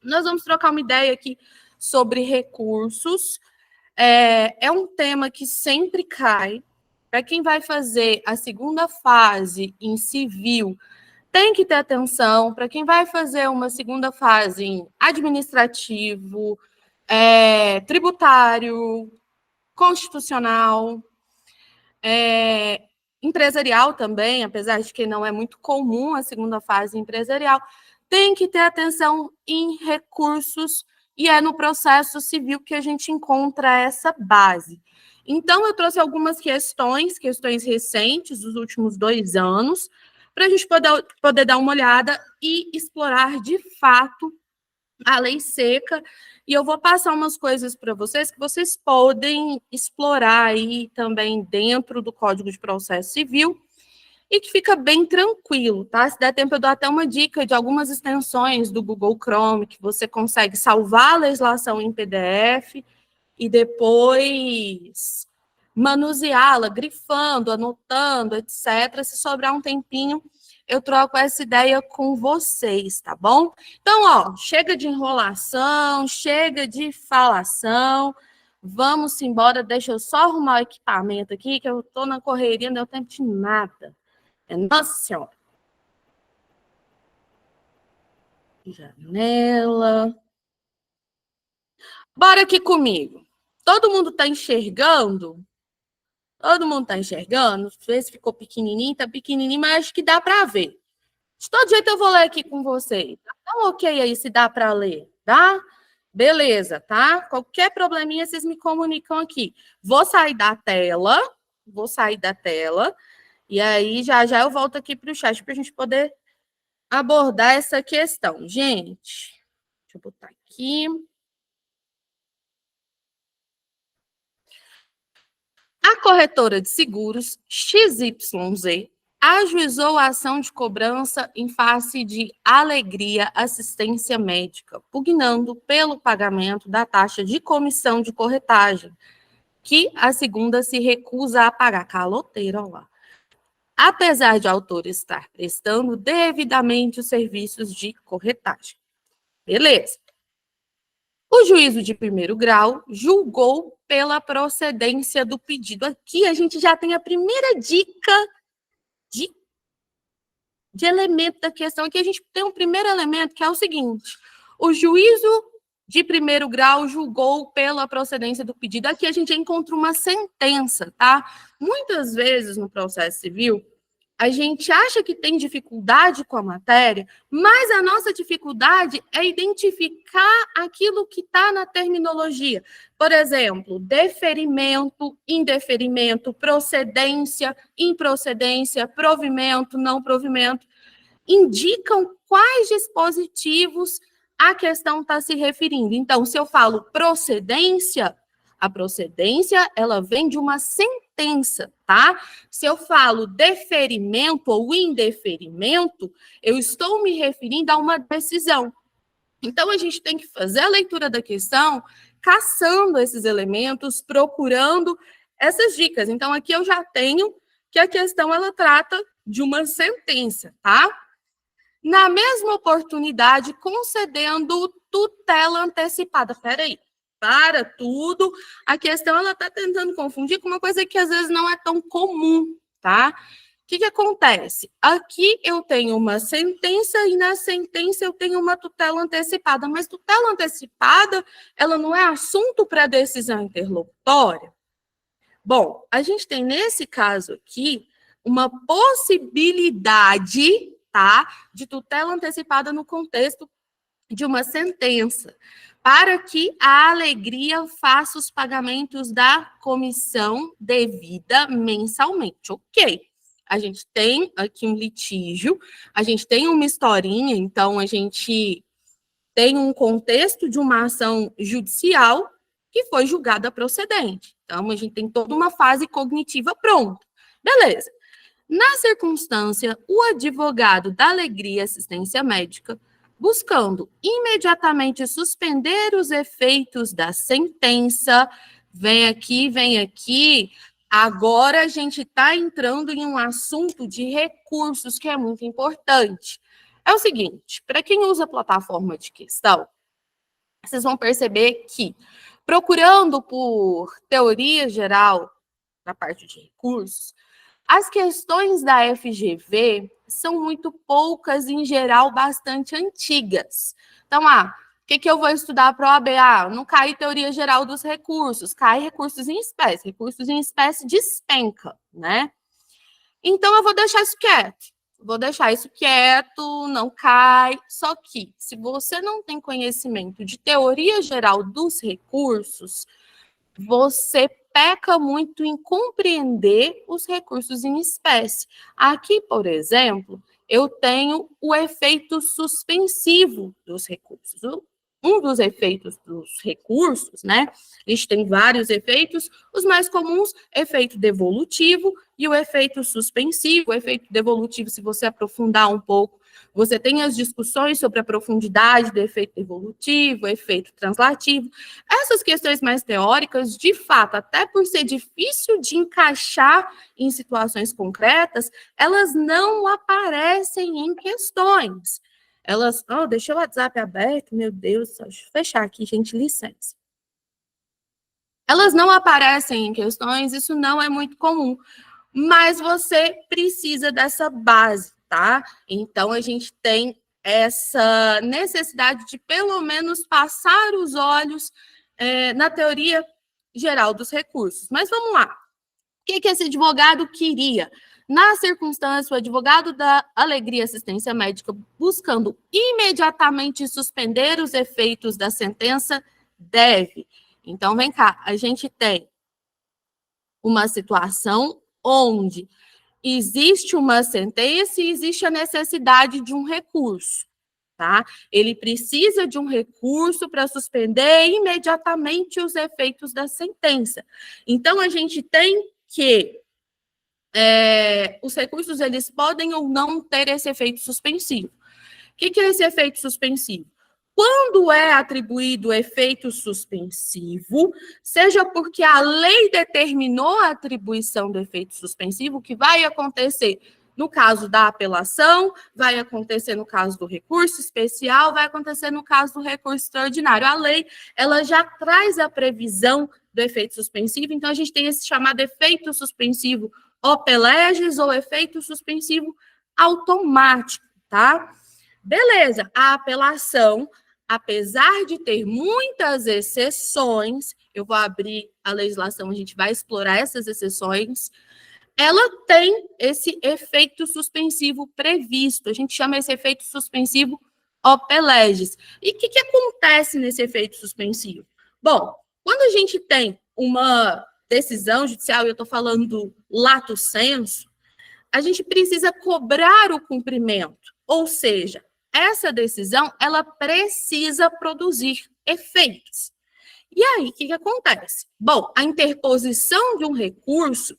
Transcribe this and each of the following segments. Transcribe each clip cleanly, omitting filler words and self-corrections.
Nós vamos trocar uma ideia aqui sobre recursos. É um tema que sempre cai. Para quem vai fazer a segunda fase em civil, tem que ter atenção. Para quem vai fazer uma segunda fase em administrativo, tributário, constitucional, empresarial também, apesar de que não é muito comum a segunda fase empresarial, tem que ter atenção em recursos, e é no processo civil que a gente encontra essa base. Então, eu trouxe algumas questões recentes, dos últimos 2 anos, para a gente poder dar uma olhada e explorar, de fato, a lei seca, e eu vou passar umas coisas para vocês que vocês podem explorar aí também dentro do Código de Processo Civil, e que fica bem tranquilo, tá? Se der tempo, eu dou até uma dica de algumas extensões do Google Chrome, que você consegue salvar a legislação em PDF e depois manuseá-la, grifando, anotando, etc. Se sobrar um tempinho, eu troco essa ideia com vocês, tá bom? Então, ó, chega de enrolação, chega de falação, vamos embora. Deixa eu só arrumar o equipamento aqui, que eu tô na correria, não deu tempo de nada. Nossa Senhora. Janela. Bora aqui comigo. Todo mundo tá enxergando? Todo mundo tá enxergando? Vê se ficou pequenininho, tá pequenininho, mas acho que dá para ver. De todo jeito eu vou ler aqui com vocês. Dá um ok aí se dá para ler, tá? Beleza, tá? Qualquer probleminha vocês me comunicam aqui. Vou sair da tela, e aí já eu volto aqui para o chat para a gente poder abordar essa questão. Gente, deixa eu botar aqui. A corretora de seguros XYZ ajuizou a ação de cobrança em face de Alegria Assistência Médica, pugnando pelo pagamento da taxa de comissão de corretagem, que a segunda se recusa a pagar. Caloteira, ó lá. Apesar de a autora estar prestando devidamente os serviços de corretagem. Beleza. O juízo de primeiro grau julgou pela procedência do pedido. Aqui a gente já tem a primeira dica de elemento da questão. Aqui a gente tem um primeiro elemento, que é o seguinte: o juízo de primeiro grau julgou pela procedência do pedido. Aqui a gente encontra uma sentença, tá? Muitas vezes no processo civil, a gente acha que tem dificuldade com a matéria, mas a nossa dificuldade é identificar aquilo que está na terminologia. Por exemplo, deferimento, indeferimento, procedência, improcedência, provimento, não provimento, indicam quais dispositivos a questão está se referindo. Então, se eu falo procedência, a procedência, ela vem de uma sentença, tá? Se eu falo deferimento ou indeferimento, eu estou me referindo a uma decisão. Então, a gente tem que fazer a leitura da questão, caçando esses elementos, procurando essas dicas. Então, aqui eu já tenho que a questão, ela trata de uma sentença, tá? Na mesma oportunidade, concedendo tutela antecipada. Peraí. Para tudo, a questão ela está tentando confundir com uma coisa que às vezes não é tão comum, tá? O que acontece? Aqui eu tenho uma sentença e na sentença eu tenho uma tutela antecipada, mas tutela antecipada, ela não é assunto para decisão interlocutória? Bom, a gente tem nesse caso aqui uma possibilidade, tá, de tutela antecipada no contexto de uma sentença, para que a Alegria faça os pagamentos da comissão devida mensalmente. Ok. A gente tem aqui um litígio, a gente tem uma historinha, então a gente tem um contexto de uma ação judicial que foi julgada procedente. Então, a gente tem toda uma fase cognitiva pronta. Beleza. Na circunstância, o advogado da Alegria Assistência Médica, buscando imediatamente suspender os efeitos da sentença, vem aqui, agora a gente está entrando em um assunto de recursos que é muito importante. É o seguinte, para quem usa plataforma de questão, vocês vão perceber que, procurando por teoria geral na parte de recursos, as questões da FGV são muito poucas, em geral, bastante antigas. Então, o que eu vou estudar para o OAB? Não cai teoria geral dos recursos, cai recursos em espécie. Recursos em espécie despenca, né? Então, eu vou deixar isso quieto. Vou deixar isso quieto, não cai. Só que, se você não tem conhecimento de teoria geral dos recursos, você peca muito em compreender os recursos em espécie. Aqui, por exemplo, eu tenho o efeito suspensivo dos recursos. Um dos efeitos dos recursos, né? A gente tem vários efeitos, os mais comuns, efeito devolutivo e o efeito suspensivo. O efeito devolutivo, se você aprofundar um pouco, você tem as discussões sobre a profundidade do efeito devolutivo, efeito translativo. Essas questões mais teóricas, de fato, até por ser difícil de encaixar em situações concretas, elas não aparecem em questões. Elas, deixa o WhatsApp aberto, meu Deus, deixa eu fechar aqui, gente, licença. Elas não aparecem em questões, isso não é muito comum, mas você precisa dessa base, tá? Então, a gente tem essa necessidade de, pelo menos, passar os olhos na teoria geral dos recursos. Mas vamos lá. O que esse advogado queria? Na circunstância, o advogado da Alegria Assistência Médica, buscando imediatamente suspender os efeitos da sentença, deve. Então, vem cá, a gente tem uma situação onde existe uma sentença e existe a necessidade de um recurso, tá? Ele precisa de um recurso para suspender imediatamente os efeitos da sentença. Então, a gente tem que os recursos, eles podem ou não ter esse efeito suspensivo. O que é esse efeito suspensivo? Quando é atribuído efeito suspensivo, seja porque a lei determinou a atribuição do efeito suspensivo, que vai acontecer no caso da apelação, vai acontecer no caso do recurso especial, vai acontecer no caso do recurso extraordinário. A lei, ela já traz a previsão do efeito suspensivo, então a gente tem esse chamado efeito suspensivo ope legis ou efeito suspensivo automático, tá? Beleza, a apelação, apesar de ter muitas exceções, eu vou abrir a legislação, a gente vai explorar essas exceções, ela tem esse efeito suspensivo previsto, a gente chama esse efeito suspensivo ope legis. E o que acontece nesse efeito suspensivo? Bom, quando a gente tem uma decisão judicial, e eu estou falando do lato sensu, a gente precisa cobrar o cumprimento, ou seja, essa decisão, ela precisa produzir efeitos. E aí, o que acontece? Bom, a interposição de um recurso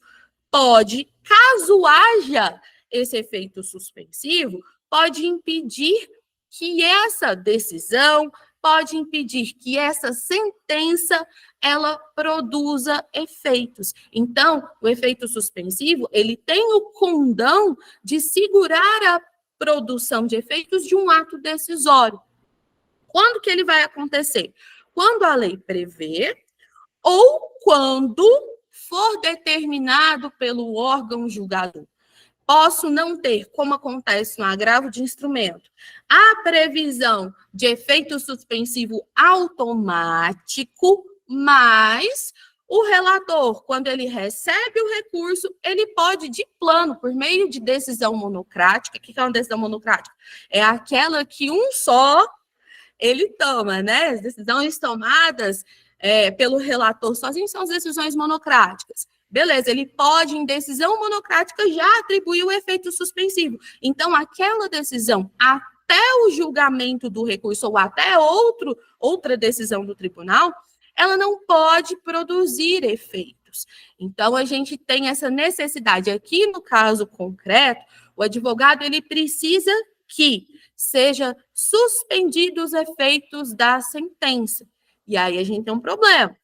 pode, caso haja esse efeito suspensivo, pode impedir que essa decisão, pode impedir que essa sentença, ela produza efeitos. Então, o efeito suspensivo, ele tem o condão de segurar a produção de efeitos de um ato decisório. Quando que ele vai acontecer? Quando a lei prevê ou quando for determinado pelo órgão julgador. Posso não ter, como acontece no agravo de instrumento, a previsão de efeito suspensivo automático, mas o relator, quando ele recebe o recurso, ele pode, de plano, por meio de decisão monocrática. O que é uma decisão monocrática? É aquela que um só ele toma, né? As decisões tomadas pelo relator sozinho são as decisões monocráticas. Beleza, ele pode, em decisão monocrática, já atribuir o efeito suspensivo. Então, aquela decisão, até o julgamento do recurso ou até outra decisão do tribunal, ela não pode produzir efeitos. Então, a gente tem essa necessidade. Aqui, no caso concreto, o advogado, ele precisa que seja suspendidos os efeitos da sentença. E aí a gente tem um problema.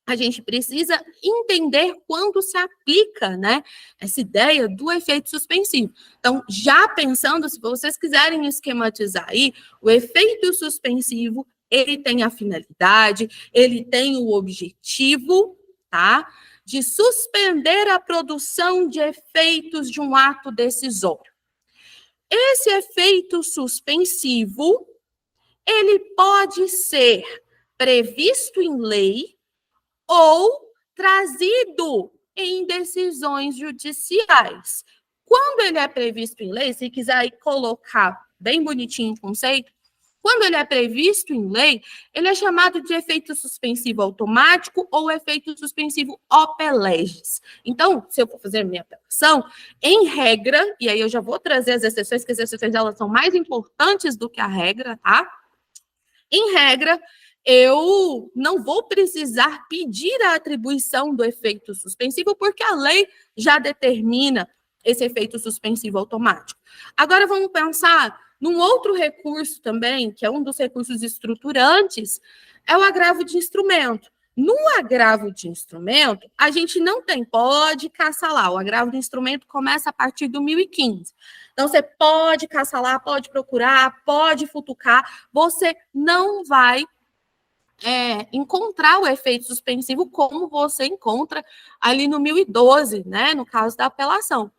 A gente precisa entender quando se aplica, né, essa ideia do efeito suspensivo. Então, já pensando, se vocês quiserem esquematizar aí, o efeito suspensivo, ele tem a finalidade, ele tem o objetivo, tá? De suspender a produção de efeitos de um ato decisório. Esse efeito suspensivo, ele pode ser previsto em lei ou trazido em decisões judiciais. Quando ele é previsto em lei, se quiser aí colocar bem bonitinho o conceito, quando ele é previsto em lei, ele é chamado de efeito suspensivo automático ou efeito suspensivo ope legis. Então, se eu for fazer minha apelação, em regra, e aí eu já vou trazer as exceções, que as exceções elas são mais importantes do que a regra, tá? Em regra, eu não vou precisar pedir a atribuição do efeito suspensivo, porque a lei já determina esse efeito suspensivo automático. Agora vamos pensar num outro recurso também, que é um dos recursos estruturantes, é o agravo de instrumento. No agravo de instrumento, a gente não tem, pode caçar lá, o agravo de instrumento começa a partir do 1015. Então, você pode caçar lá, pode procurar, pode futucar, você não vai encontrar o efeito suspensivo como você encontra ali no 1012, né, no caso da apelação.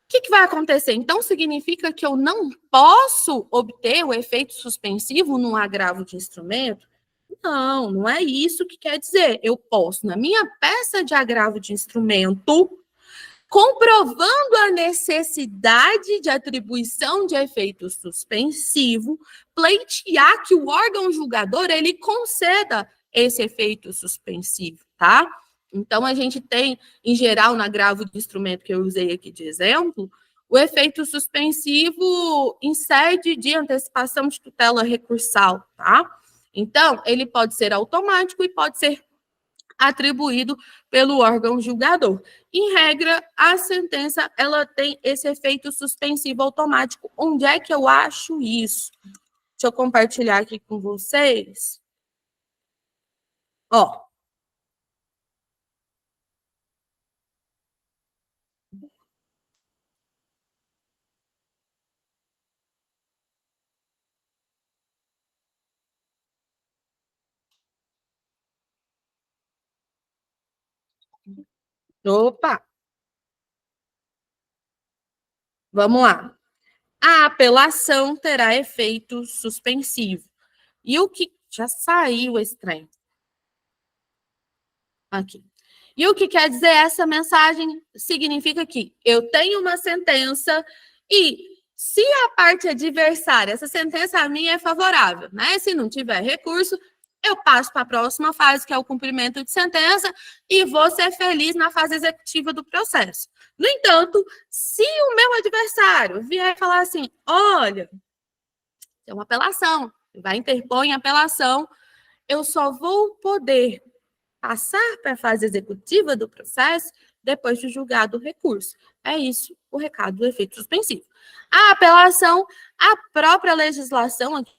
O que vai acontecer? Então, significa que eu não posso obter o efeito suspensivo num agravo de instrumento? Não, não é isso que quer dizer. Eu posso, na minha peça de agravo de instrumento, comprovando a necessidade de atribuição de efeito suspensivo, pleitear que o órgão julgador ele conceda esse efeito suspensivo, tá? Então, a gente tem, em geral, no agravo de instrumento que eu usei aqui de exemplo, o efeito suspensivo em sede de antecipação de tutela recursal, tá? Então, ele pode ser automático e pode ser atribuído pelo órgão julgador. Em regra, a sentença ela tem esse efeito suspensivo automático. Onde é que eu acho isso? Deixa eu compartilhar aqui com vocês. Ó. Opa! Vamos lá. A apelação terá efeito suspensivo. E o que... Já saiu esse trem. Aqui. E o que quer dizer essa mensagem? Significa que eu tenho uma sentença e se a parte adversária, essa sentença a mim é favorável, né? Se não tiver recurso, eu passo para a próxima fase, que é o cumprimento de sentença, e vou ser feliz na fase executiva do processo. No entanto, se o meu adversário vier falar assim, olha, é uma apelação, vai interpor em apelação, eu só vou poder passar para a fase executiva do processo depois de julgado o recurso. É isso o recado do efeito suspensivo. A apelação, a própria legislação aqui,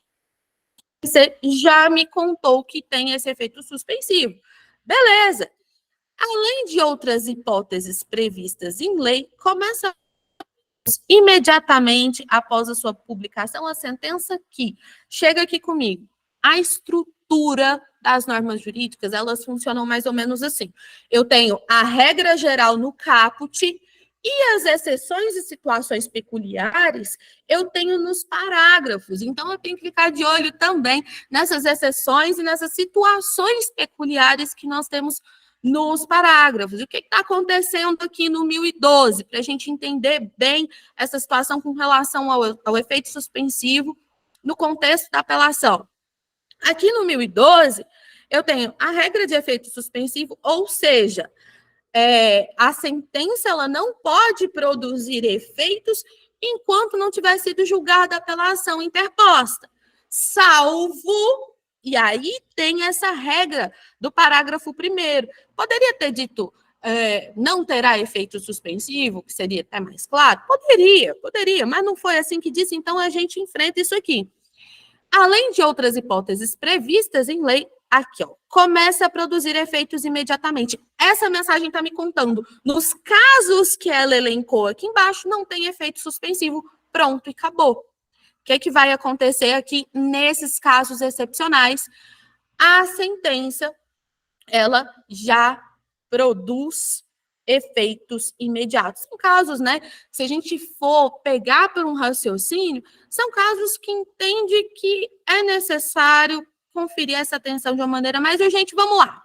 você já me contou que tem esse efeito suspensivo. Beleza. Além de outras hipóteses previstas em lei, começa imediatamente após a sua publicação a sentença que chega aqui comigo. A estrutura das normas jurídicas, elas funcionam mais ou menos assim. Eu tenho a regra geral no caput e as exceções e situações peculiares eu tenho nos parágrafos. Então, eu tenho que ficar de olho também nessas exceções e nessas situações peculiares que nós temos nos parágrafos. O que está acontecendo aqui no 1012, para a gente entender bem essa situação com relação ao efeito suspensivo no contexto da apelação. Aqui no 1012, eu tenho a regra de efeito suspensivo, ou seja, a sentença ela não pode produzir efeitos enquanto não tiver sido julgada a apelação interposta, salvo, e aí tem essa regra do parágrafo 1º. Poderia ter dito, não terá efeito suspensivo, que seria até mais claro? Poderia, mas não foi assim que disse, então a gente enfrenta isso aqui. Além de outras hipóteses previstas em lei, aqui, ó, começa a produzir efeitos imediatamente. Essa mensagem está me contando. Nos casos que ela elencou aqui embaixo, não tem efeito suspensivo. Pronto, e acabou. que vai acontecer aqui nesses casos excepcionais? A sentença, ela já produz efeitos imediatos. São casos, né? Se a gente for pegar por um raciocínio, são casos que entende que é necessário conferir essa atenção de uma maneira mais urgente. Vamos lá.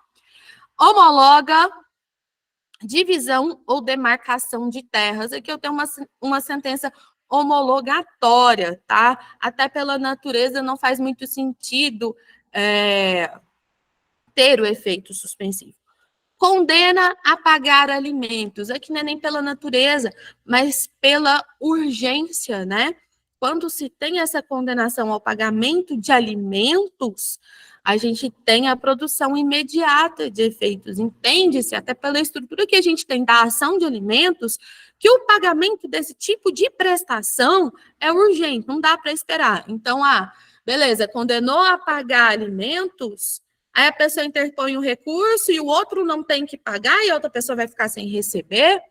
Homologa divisão ou demarcação de terras. Aqui eu tenho uma sentença homologatória, tá? Até pela natureza não faz muito sentido ter o efeito suspensivo. Condena a pagar alimentos. Aqui não é nem pela natureza, mas pela urgência, né? Quando se tem essa condenação ao pagamento de alimentos, a gente tem a produção imediata de efeitos. Entende-se, até pela estrutura que a gente tem da ação de alimentos, que o pagamento desse tipo de prestação é urgente, não dá para esperar. Então, beleza, condenou a pagar alimentos, aí a pessoa interpõe um recurso e o outro não tem que pagar e a outra pessoa vai ficar sem receber,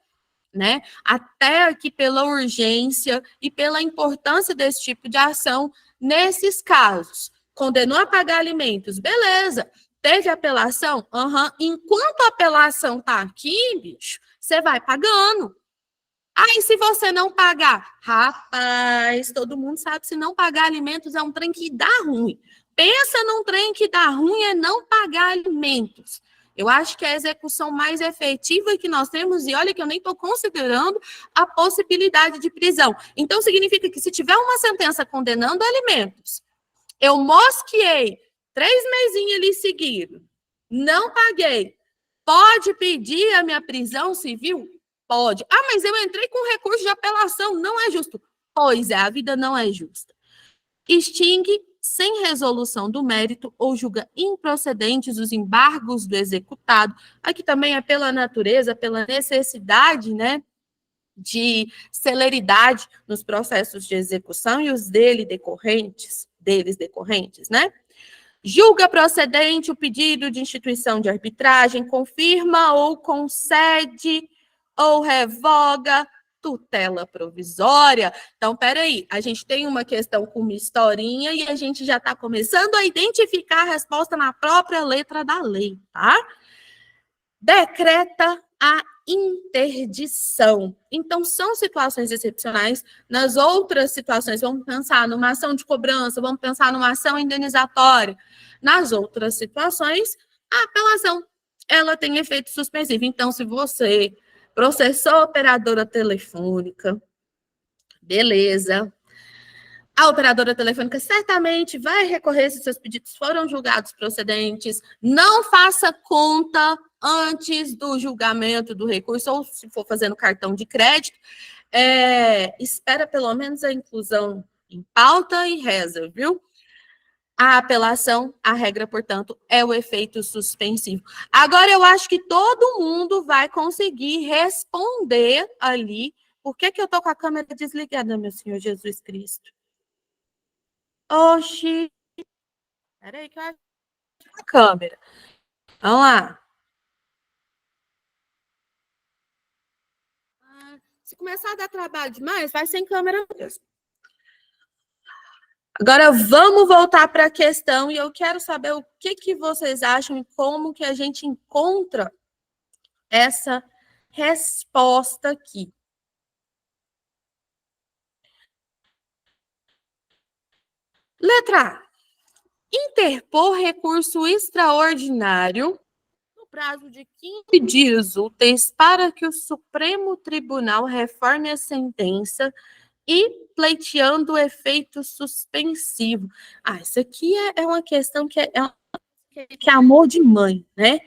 né? Até que pela urgência e pela importância desse tipo de ação nesses casos. Condenou a pagar alimentos, beleza. Teve apelação? Enquanto a apelação tá aqui, bicho, você vai pagando. Aí, se você não pagar, rapaz, todo mundo sabe, se não pagar alimentos é um trem que dá ruim. Pensa num trem que dá ruim é não pagar alimentos. Eu acho que é a execução mais efetiva que nós temos, e olha que eu nem estou considerando a possibilidade de prisão. Então, significa que se tiver uma sentença condenando alimentos, eu mosqueei 3 mesinhos ali seguidos, não paguei, pode pedir a minha prisão civil? Pode. Mas eu entrei com recurso de apelação, não é justo. Pois é, a vida não é justa. Extingue sem resolução do mérito ou julga improcedentes os embargos do executado. Aqui também é pela natureza, pela necessidade, né, de celeridade nos processos de execução e os deles decorrentes, né? Julga procedente o pedido de instituição de arbitragem, confirma ou concede ou revoga tutela provisória. Então, peraí, a gente tem uma questão com uma historinha e a gente já está começando a identificar a resposta na própria letra da lei, tá? Decreta a interdição. Então, são situações excepcionais. Nas outras situações, vamos pensar numa ação de cobrança, vamos pensar numa ação indenizatória. Nas outras situações, a apelação, ela tem efeito suspensivo. Então, se você processou a operadora telefônica, beleza. A operadora telefônica certamente vai recorrer se seus pedidos foram julgados procedentes. Não faça conta antes do julgamento do recurso, ou se for fazendo cartão de crédito, espera pelo menos a inclusão em pauta e reza, viu? A apelação, a regra, portanto, é o efeito suspensivo. Agora, eu acho que todo mundo vai conseguir responder ali. Por que eu tô com a câmera desligada, meu Senhor Jesus Cristo? Oxi. Peraí que eu acho a câmera. Vamos lá. Se começar a dar trabalho demais, vai sem câmera mesmo. Agora, vamos voltar para a questão e eu quero saber o que vocês acham e como que a gente encontra essa resposta aqui. Letra A. Interpor recurso extraordinário no prazo de 15 dias úteis para que o Supremo Tribunal reforme a sentença e pleiteando o efeito suspensivo. Isso aqui é uma questão que é amor de mãe, né?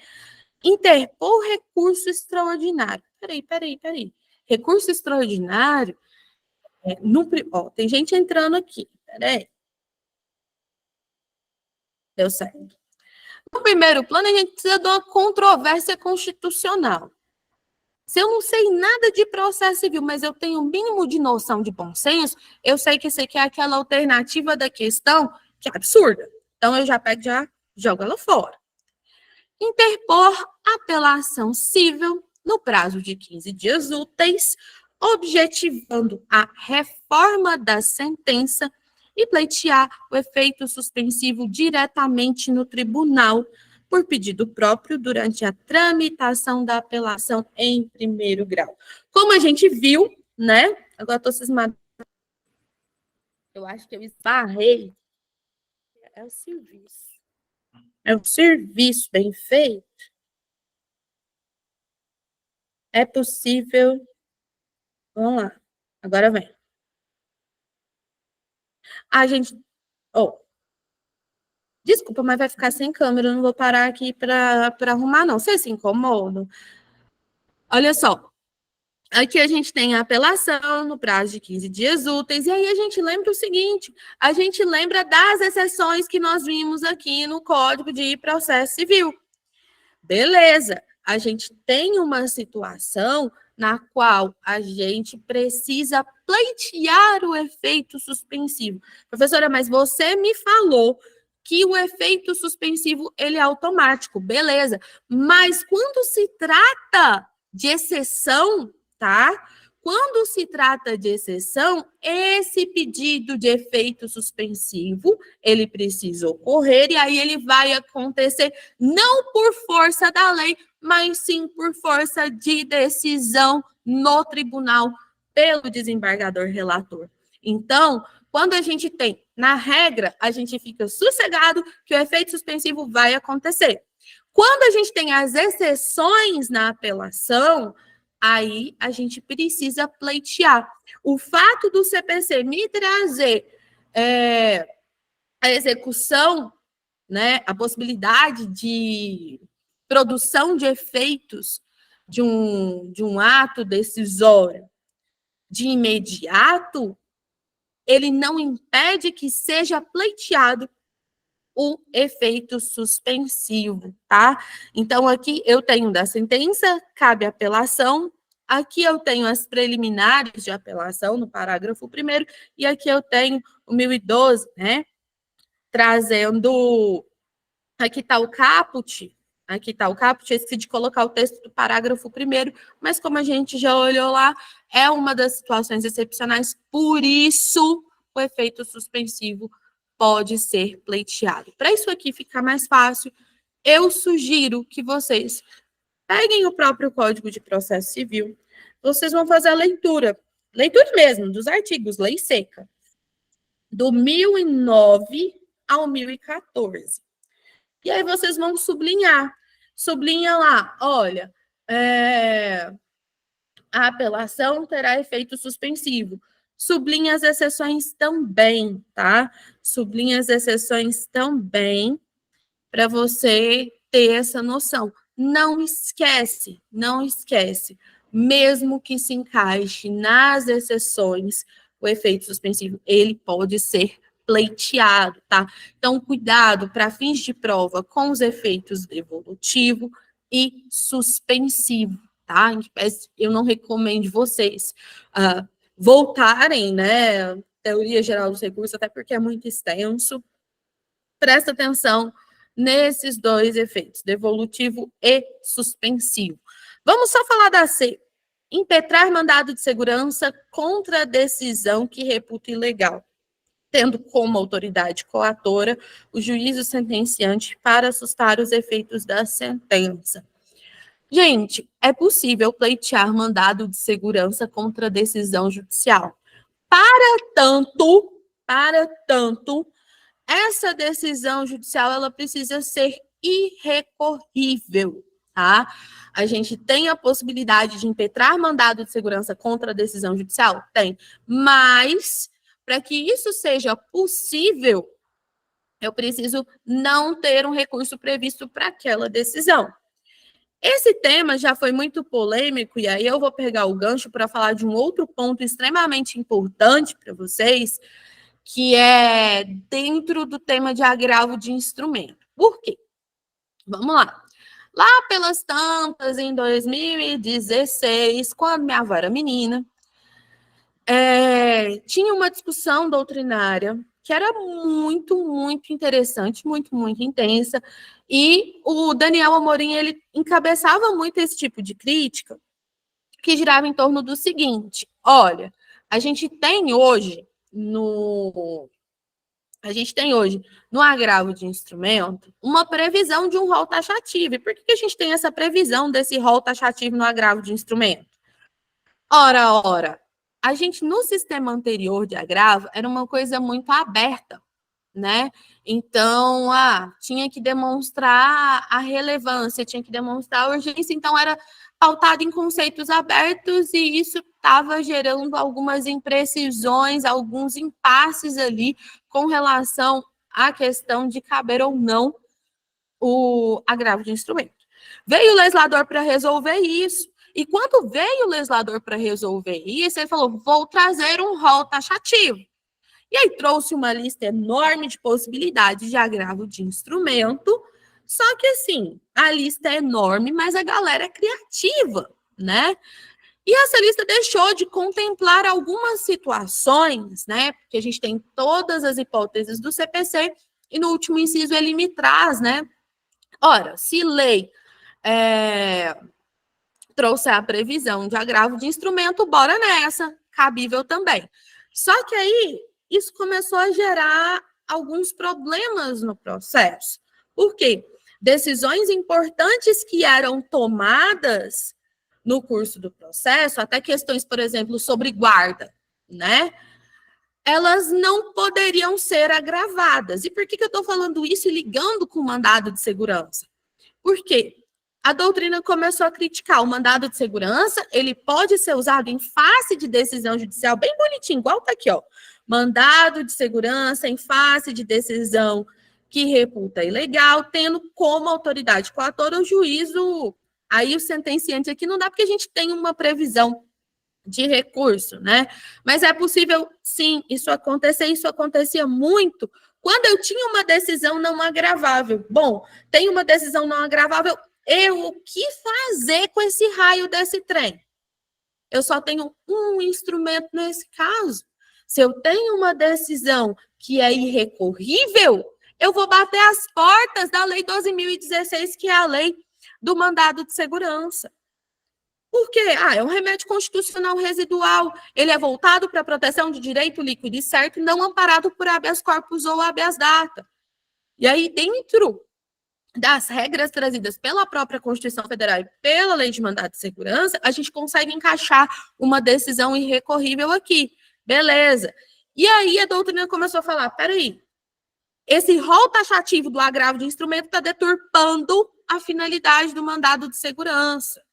Interpor recurso extraordinário. Peraí. Recurso extraordinário, tem gente entrando aqui, peraí. Deu certo. No primeiro plano, a gente precisa de uma controvérsia constitucional. Se eu não sei nada de processo civil, mas eu tenho o mínimo de noção de bom senso, eu sei que isso aqui é aquela alternativa da questão que é absurda. Então, eu já pego, já jogo ela fora. Interpor apelação civil no prazo de 15 dias úteis, objetivando a reforma da sentença e pleitear o efeito suspensivo diretamente no tribunal, por pedido próprio, durante a tramitação da apelação em primeiro grau. Como a gente viu, né? Agora estou cismada. Eu acho que eu esbarrei. É o serviço. É o serviço bem feito. É possível. Vamos lá. Agora vem. A gente. Oh, desculpa, mas vai ficar sem câmera. Eu não vou parar aqui para arrumar, não. Vocês se incomodam? Olha só. Aqui a gente tem a apelação no prazo de 15 dias úteis, e aí a gente lembra o seguinte: a gente lembra das exceções que nós vimos aqui no Código de Processo Civil. Beleza, a gente tem uma situação na qual a gente precisa pleitear o efeito suspensivo. Professora, mas você me falou que o efeito suspensivo ele é automático, beleza? Mas quando se trata de exceção, tá? Quando se trata de exceção, esse pedido de efeito suspensivo, ele precisa ocorrer e aí ele vai acontecer não por força da lei, mas sim por força de decisão no tribunal pelo desembargador relator. Então, quando a gente tem, na regra, a gente fica sossegado que o efeito suspensivo vai acontecer. Quando a gente tem as exceções na apelação, aí a gente precisa pleitear. O fato do CPC me trazer a execução, né, a possibilidade de produção de efeitos de um ato decisório de imediato, ele não impede que seja pleiteado o efeito suspensivo, tá? Então, aqui eu tenho da sentença, cabe apelação, aqui eu tenho as preliminares de apelação, no parágrafo 1º, e aqui eu tenho o 1012, né? Trazendo... Aqui está o caput, esqueci de colocar o texto do parágrafo 1º, mas como a gente já olhou lá, é uma das situações excepcionais, por isso o efeito suspensivo pode ser pleiteado. Para isso aqui ficar mais fácil, eu sugiro que vocês peguem o próprio Código de Processo Civil, vocês vão fazer a leitura mesmo, dos artigos, lei seca, do 1009 ao 1014. E aí vocês vão sublinhar. Sublinha lá, olha, a apelação terá efeito suspensivo. Sublinha as exceções também, tá? Sublinha as exceções também, para você ter essa noção. Não esquece, mesmo que se encaixe nas exceções, o efeito suspensivo, ele pode ser pleiteado, tá? Então, cuidado para fins de prova com os efeitos devolutivo e suspensivo, tá? Eu não recomendo vocês voltarem, né? Teoria geral dos recursos, até porque é muito extenso. Presta atenção nesses dois efeitos, devolutivo e suspensivo. Vamos só falar da C. Impetrar mandado de segurança contra a decisão que reputa ilegal, tendo como autoridade coatora o juízo sentenciante para assustar os efeitos da sentença. Gente, é possível pleitear mandado de segurança contra a decisão judicial. Para tanto, essa decisão judicial ela precisa ser irrecorrível, tá? A gente tem a possibilidade de impetrar mandado de segurança contra a decisão judicial? Tem. Mas, para que isso seja possível, eu preciso não ter um recurso previsto para aquela decisão. Esse tema já foi muito polêmico, e aí eu vou pegar o gancho para falar de um outro ponto extremamente importante para vocês, que é dentro do tema de agravo de instrumento. Por quê? Vamos lá. Lá pelas tantas, em 2016, quando minha avó era menina, tinha uma discussão doutrinária que era muito, muito interessante, muito, muito intensa, e o Daniel Amorim, ele encabeçava muito esse tipo de crítica, que girava em torno do seguinte: olha, a gente tem hoje no a gente tem hoje, no agravo de instrumento, uma previsão de um rol taxativo. E por que a gente tem essa previsão desse rol taxativo no agravo de instrumento? Ora, a gente, no sistema anterior de agravo, era uma coisa muito aberta, né? Então, tinha que demonstrar a relevância, tinha que demonstrar a urgência, então era pautado em conceitos abertos e isso estava gerando algumas imprecisões, alguns impasses ali com relação à questão de caber ou não o agravo de instrumento. Veio o legislador para resolver isso, e quando veio o legislador para resolver isso, ele falou, vou trazer um rol taxativo. E aí trouxe uma lista enorme de possibilidades de agravo de instrumento, só que assim, a lista é enorme, mas a galera é criativa, né? E essa lista deixou de contemplar algumas situações, né? Porque a gente tem todas as hipóteses do CPC, e no último inciso ele me traz, né? Ora, se lei trouxer a previsão de agravo de instrumento, bora nessa, cabível também. Só que aí, isso começou a gerar alguns problemas no processo. Por quê? Decisões importantes que eram tomadas no curso do processo, até questões, por exemplo, sobre guarda, né? Elas não poderiam ser agravadas. E por que eu estou falando isso e ligando com o mandado de segurança? Porque a doutrina começou a criticar o mandado de segurança, ele pode ser usado em face de decisão judicial, bem bonitinho, igual tá aqui, ó. Mandado de segurança em face de decisão que reputa ilegal, tendo como autoridade coatora o juízo. Aí o sentenciante aqui não dá porque a gente tem uma previsão de recurso, né? Mas é possível, sim, isso acontecer, isso acontecia muito quando eu tinha uma decisão não agravável. Bom, tem uma decisão não agravável, o que fazer com esse raio desse trem? Eu só tenho um instrumento nesse caso. Se eu tenho uma decisão que é irrecorrível, eu vou bater as portas da Lei 12.016, que é a lei do mandado de segurança. Por quê? É um remédio constitucional residual. Ele é voltado para a proteção de direito líquido e certo, não amparado por habeas corpus ou habeas data. E aí, dentro das regras trazidas pela própria Constituição Federal e pela Lei de Mandado de Segurança, a gente consegue encaixar uma decisão irrecorrível aqui. Beleza. E aí a doutrina começou a falar, peraí, esse rol taxativo do agravo de instrumento está deturpando a finalidade do mandado de segurança.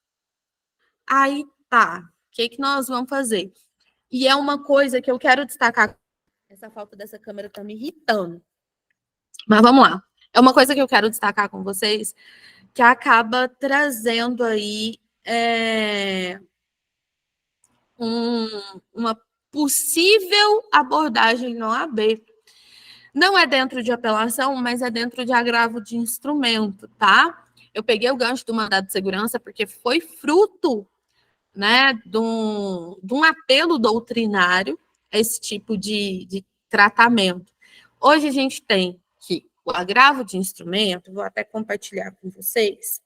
Aí tá, o que nós vamos fazer? E é uma coisa que eu quero destacar. Essa falta dessa câmera tá me irritando. Mas vamos lá. É uma coisa que eu quero destacar com vocês, que acaba trazendo aí uma possível abordagem no AB. Não é dentro de apelação, mas é dentro de agravo de instrumento, tá? Eu peguei o gancho do mandado de segurança porque foi fruto, né, de um apelo doutrinário a esse tipo de tratamento. Hoje a gente tem que o agravo de instrumento, vou até compartilhar com vocês,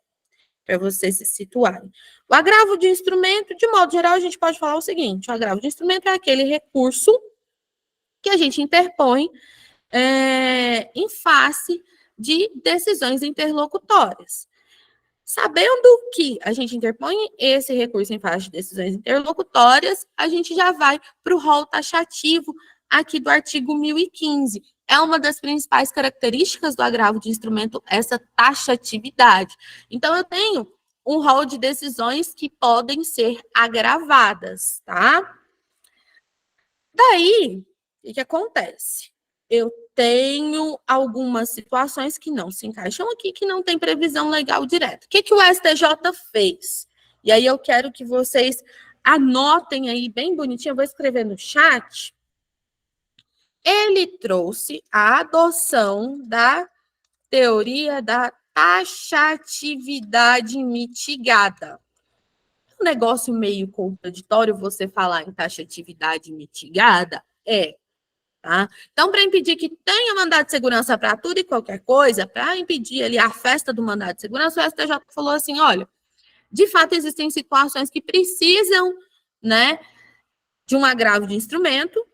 para vocês se situarem. O agravo de instrumento, de modo geral, a gente pode falar o seguinte, o agravo de instrumento é aquele recurso que a gente interpõe em face de decisões interlocutórias. Sabendo que a gente interpõe esse recurso em face de decisões interlocutórias, a gente já vai para o rol taxativo aqui do artigo 1015. É uma das principais características do agravo de instrumento, essa taxatividade. Então, eu tenho um rol de decisões que podem ser agravadas, tá? Daí, o que acontece? Eu tenho algumas situações que não se encaixam aqui, que não tem previsão legal direta. O que o STJ fez? E aí eu quero que vocês anotem aí bem bonitinho, eu vou escrever no chat. Ele trouxe a adoção da teoria da taxatividade mitigada. Um negócio meio contraditório você falar em taxatividade mitigada? Tá? Então, para impedir que tenha mandado de segurança para tudo e qualquer coisa, para impedir ali a festa do mandado de segurança, o STJ falou assim, olha, de fato existem situações que precisam, né, de um agravo de instrumento,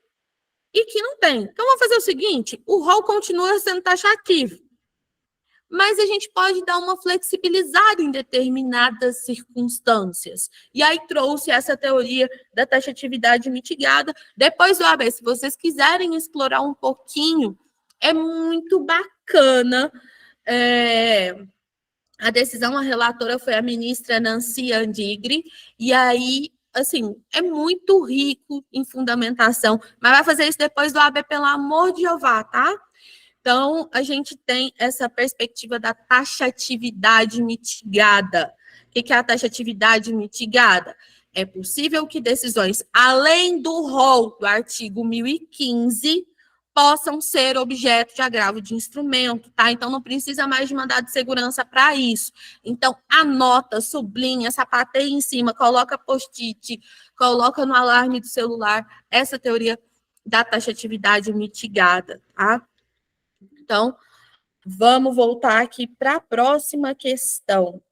e que não tem. Então, vamos fazer o seguinte, o rol continua sendo taxativo, mas a gente pode dar uma flexibilizada em determinadas circunstâncias. E aí trouxe essa teoria da taxatividade mitigada. Depois do AB, se vocês quiserem explorar um pouquinho, é muito bacana. A decisão, a relatora foi a ministra Nancy Andigre, e aí, assim, é muito rico em fundamentação, mas vai fazer isso depois do AB, pelo amor de Jeová, tá? Então, a gente tem essa perspectiva da taxatividade mitigada. O que é a taxatividade mitigada? É possível que decisões, além do rol do artigo 1015, possam ser objeto de agravo de instrumento, tá? Então, não precisa mais de mandado de segurança para isso. Então, anota, sublinha, sapateia em cima, coloca post-it, coloca no alarme do celular essa teoria da taxatividade mitigada, tá? Então, vamos voltar aqui para a próxima questão.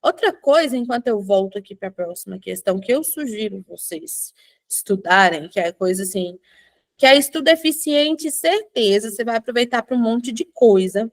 Outra coisa, enquanto eu volto aqui para a próxima questão, que eu sugiro vocês estudarem, que é coisa assim, que é estudo eficiente, certeza, você vai aproveitar para um monte de coisa.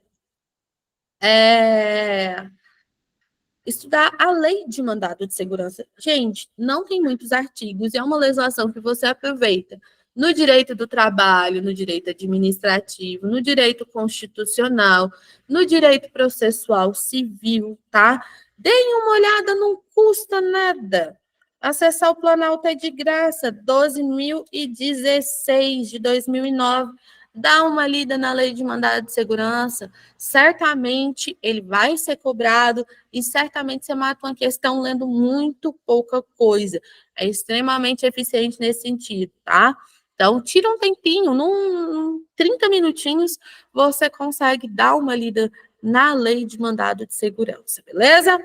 Estudar a lei de mandado de segurança. Gente, não tem muitos artigos, é uma legislação que você aproveita no direito do trabalho, no direito administrativo, no direito constitucional, no direito processual civil, tá? Deem uma olhada, não custa nada. Acessar o Planalto é de graça, 12.016 de 2009. Dá uma lida na lei de mandado de segurança, certamente ele vai ser cobrado e certamente você mata uma questão lendo muito pouca coisa. É extremamente eficiente nesse sentido, tá? Então, tira um tempinho, num 30 minutinhos, você consegue dar uma lida na lei de mandado de segurança, beleza?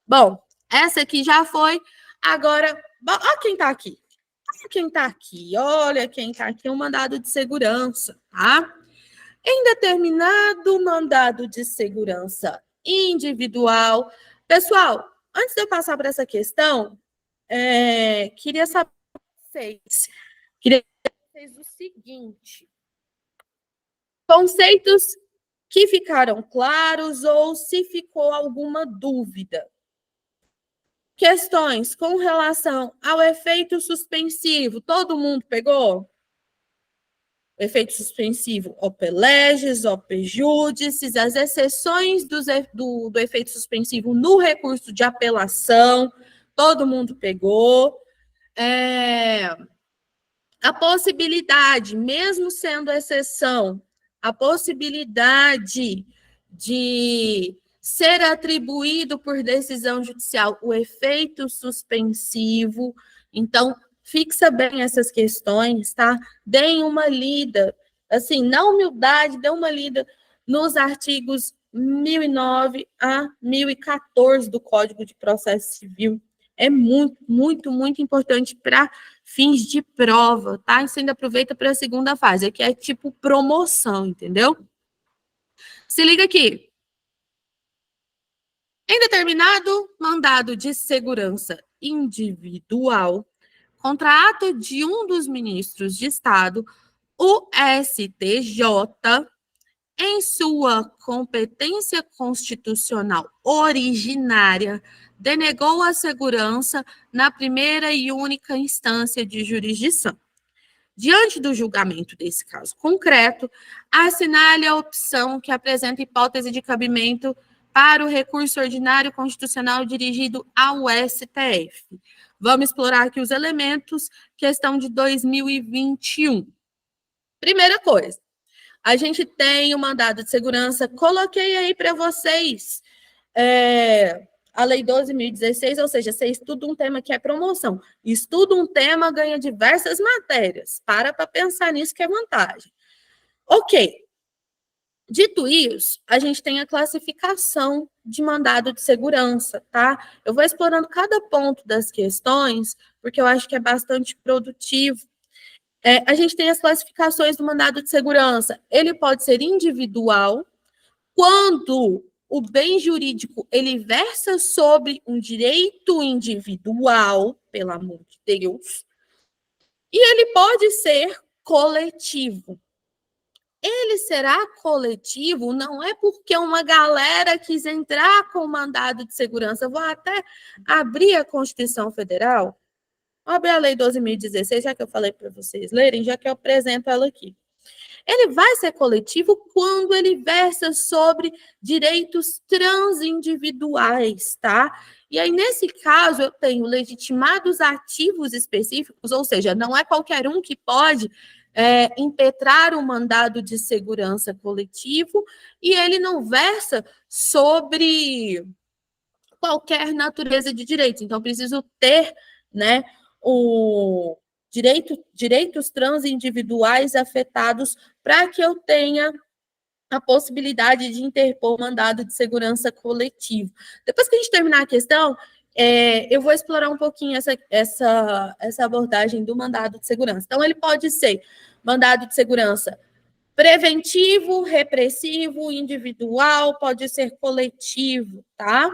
Bom, essa aqui já foi. Agora, olha quem tá aqui. Olha quem tá aqui. Olha quem tá aqui, um mandado de segurança, tá? Em determinado mandado de segurança individual. Pessoal, antes de eu passar para essa questão, queria saber vocês o seguinte: conceitos que ficaram claros ou se ficou alguma dúvida. Questões com relação ao efeito suspensivo, todo mundo pegou? Efeito suspensivo, OP legis, OP judicis, as exceções do efeito suspensivo no recurso de apelação, todo mundo pegou. A possibilidade, mesmo sendo exceção, a possibilidade de ser atribuído por decisão judicial o efeito suspensivo. Então, fixa bem essas questões, tá? Deem uma lida, assim, na humildade, dê uma lida nos artigos 1009 a 1014 do Código de Processo Civil. É muito, muito, muito importante para fins de prova, tá? E você ainda aproveita para a segunda fase, que é tipo promoção, entendeu? Se liga aqui. Em determinado mandado de segurança individual, contra ato de um dos ministros de Estado, o STJ, em sua competência constitucional originária, denegou a segurança na primeira e única instância de jurisdição. Diante do julgamento desse caso concreto, assinale a opção que apresenta hipótese de cabimento para o recurso ordinário constitucional dirigido ao STF. Vamos explorar aqui os elementos, questão de 2021. Primeira coisa, a gente tem o mandado de segurança, coloquei aí para vocês a Lei 12.016, ou seja, você estuda um tema que é promoção. Estuda um tema, ganha diversas matérias. Para pensar nisso, que é vantagem. Ok. Dito isso, a gente tem a classificação de mandado de segurança, tá? Eu vou explorando cada ponto das questões, porque eu acho que é bastante produtivo. A gente tem as classificações do mandado de segurança. Ele pode ser individual, quando o bem jurídico ele versa sobre um direito individual, pelo amor de Deus. E ele pode ser coletivo. Ele será coletivo não é porque uma galera quis entrar com o mandado de segurança. Eu vou até abrir a Constituição Federal, vou abrir a Lei 12.016, já que eu falei para vocês lerem, já que eu apresento ela aqui. Ele vai ser coletivo quando ele versa sobre direitos transindividuais, tá? E aí, nesse caso, eu tenho legitimados ativos específicos, ou seja, não é qualquer um que pode impetrar um mandado de segurança coletivo, e ele não versa sobre qualquer natureza de direito. Então, preciso ter, né, o direitos transindividuais afetados para que eu tenha a possibilidade de interpor mandado de segurança coletivo. Depois que a gente terminar a questão, eu vou explorar um pouquinho essa abordagem do mandado de segurança. Então, ele pode ser mandado de segurança preventivo, repressivo, individual, pode ser coletivo, tá?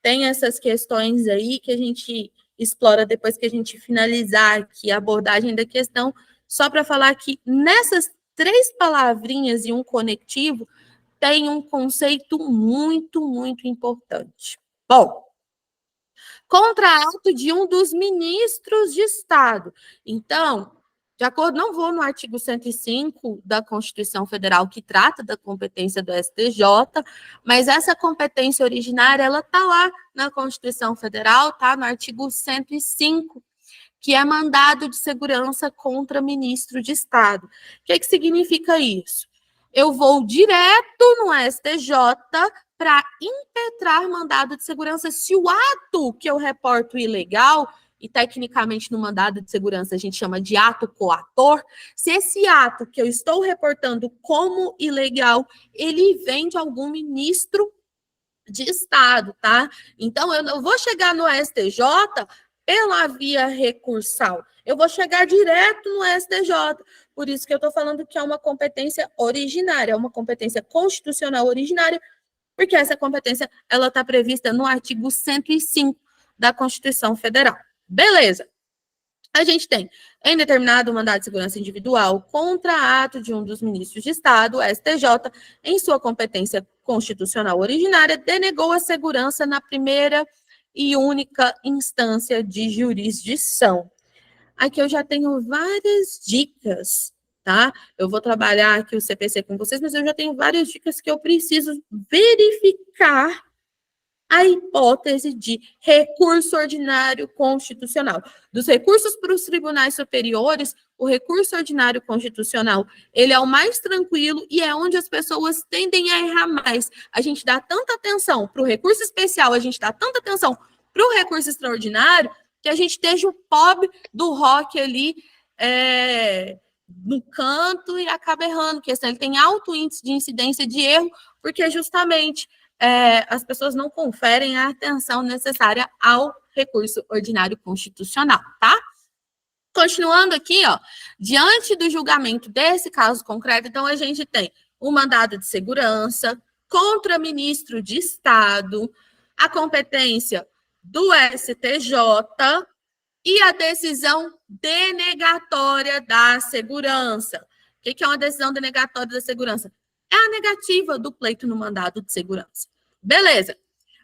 Tem essas questões aí que a gente explora depois que a gente finalizar aqui a abordagem da questão, só para falar que nessas 3 palavrinhas e um conectivo tem um conceito muito, muito importante. Bom, contrato de um dos ministros de Estado. Então, de acordo, não vou no artigo 105 da Constituição Federal, que trata da competência do STJ, mas essa competência originária, ela está lá na Constituição Federal, tá? No artigo 105, que é mandado de segurança contra ministro de Estado. O que significa isso? Eu vou direto no STJ para impetrar mandado de segurança se o ato que eu reporto ilegal, e tecnicamente no mandado de segurança a gente chama de ato coator, se esse ato que eu estou reportando como ilegal, ele vem de algum ministro de Estado, tá? Então, eu não vou chegar no STJ pela via recursal, eu vou chegar direto no STJ. Por isso que eu estou falando que é uma competência originária, é uma competência constitucional originária, porque essa competência ela está prevista no artigo 105 da Constituição Federal. Beleza. A gente tem, em determinado mandado de segurança individual, contra ato de um dos ministros de Estado, o STJ, em sua competência constitucional originária, denegou a segurança na primeira e única instância de jurisdição. Aqui eu já tenho várias dicas, tá? Eu vou trabalhar aqui o CPC com vocês, mas eu já tenho várias dicas que eu preciso verificar a hipótese de recurso ordinário constitucional. Dos recursos para os tribunais superiores, o recurso ordinário constitucional, ele é o mais tranquilo e é onde as pessoas tendem a errar mais. A gente dá tanta atenção para o recurso especial, a gente dá tanta atenção para o recurso extraordinário, que a gente deixa o pobre do rock ali no canto e acaba errando, porque ele tem alto índice de incidência de erro, porque justamente as pessoas não conferem a atenção necessária ao recurso ordinário constitucional, tá? Continuando aqui, ó, diante do julgamento desse caso concreto, então a gente tem o mandado de segurança contra ministro de Estado, a competência do STJ e a decisão denegatória da segurança. O que é uma decisão denegatória da segurança? É a negativa do pleito no mandado de segurança. Beleza.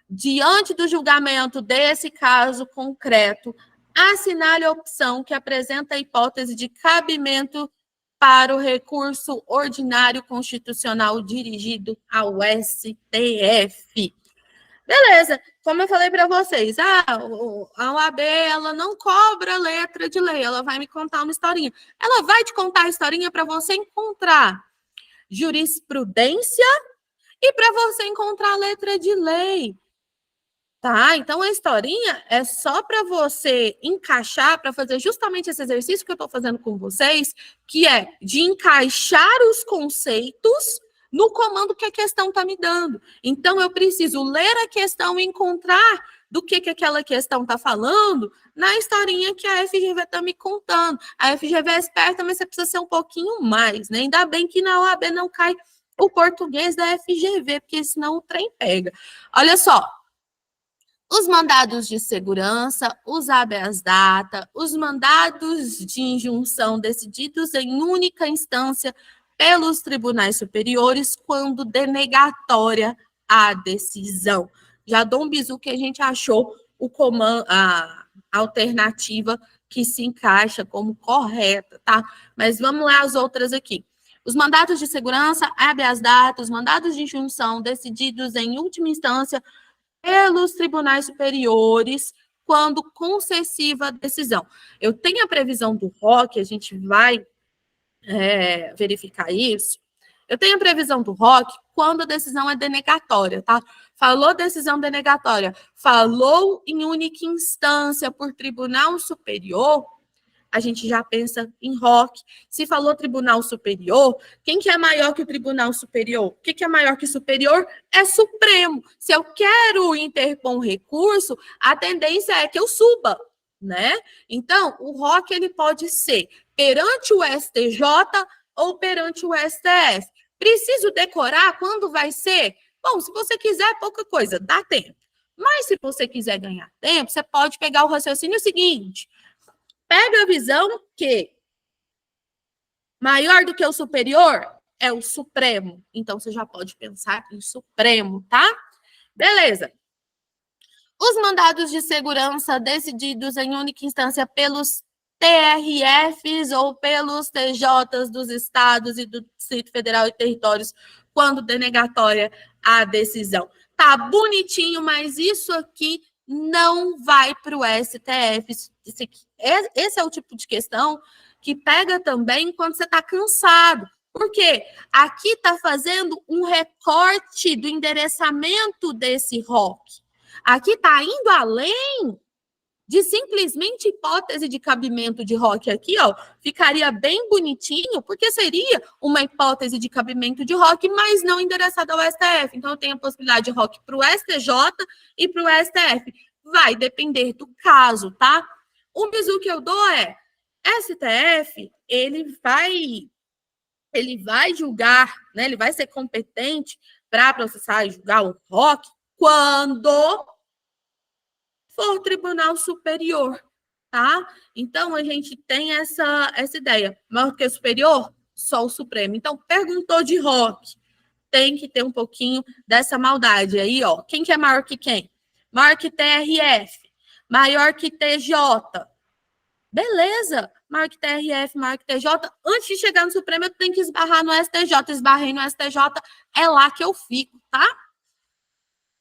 Diante do julgamento desse caso concreto, assinale a opção que apresenta a hipótese de cabimento para o recurso ordinário constitucional dirigido ao STF. Beleza. Como eu falei para vocês, a OAB ela não cobra letra de lei, ela vai me contar uma historinha. Ela vai te contar a historinha para você encontrar jurisprudência e para você encontrar a letra de lei. Tá? Então, a historinha é só para você encaixar, para fazer justamente esse exercício que eu estou fazendo com vocês, que é de encaixar os conceitos no comando que a questão está me dando. Então, eu preciso ler a questão e encontrar do que aquela questão está falando na historinha que a FGV está me contando. A FGV é esperta, mas você precisa ser um pouquinho mais, né? Ainda bem que na OAB não cai o português da FGV, porque senão o trem pega. Olha só. Os mandados de segurança, os habeas data, os mandados de injunção decididos em única instância pelos tribunais superiores quando denegatória a decisão. Já dou um bisu que a gente achou a alternativa que se encaixa como correta, tá? Mas vamos lá as outras aqui. Os mandados de segurança, habeas data, os mandados de injunção decididos em última instância pelos tribunais superiores quando concessiva a decisão. Eu tenho a previsão do ROC, a gente vai verificar isso. Eu tenho a previsão do ROC quando a decisão é denegatória, tá? Falou decisão denegatória, falou em única instância por tribunal superior, a gente já pensa em ROC. Se falou tribunal superior, quem que é maior que o tribunal superior? O que é maior que superior? É Supremo. Se eu quero interpor um recurso, a tendência é que eu suba, né? Então, o ROC ele pode ser perante o STJ ou perante o STF. Preciso decorar quando vai ser? Bom, se você quiser, pouca coisa, dá tempo. Mas se você quiser ganhar tempo, você pode pegar o raciocínio seguinte: pega a visão que maior do que o superior é o Supremo. Então, você já pode pensar em Supremo, tá? Beleza. Os mandados de segurança decididos em única instância pelos TRFs ou pelos TJs dos estados e do Distrito Federal e territórios, quando denegatória a decisão. Tá bonitinho, mas isso aqui não vai para o STF. Esse é o tipo de questão que pega também quando você está cansado. Por quê? Aqui está fazendo um recorte do endereçamento desse ROC. Aqui está indo além de simplesmente hipótese de cabimento de ROC aqui, ó, ficaria bem bonitinho, porque seria uma hipótese de cabimento de ROC, mas não endereçada ao STF. Então, eu tenho a possibilidade de ROC para o STJ e para o STF. Vai depender do caso, tá? O bizu que eu dou é, STF, ele vai julgar, né? Ele vai ser competente para processar e julgar o ROC quando for tribunal superior, tá? Então, a gente tem essa ideia. Maior que o superior, só o Supremo. Então, perguntou de ROC, tem que ter um pouquinho dessa maldade aí, ó. Quem que é maior que quem? Maior que TRF, maior que TJ. Beleza, maior que TRF, maior que TJ. Antes de chegar no Supremo, eu tenho que esbarrar no STJ. Esbarrei no STJ, é lá que eu fico, tá?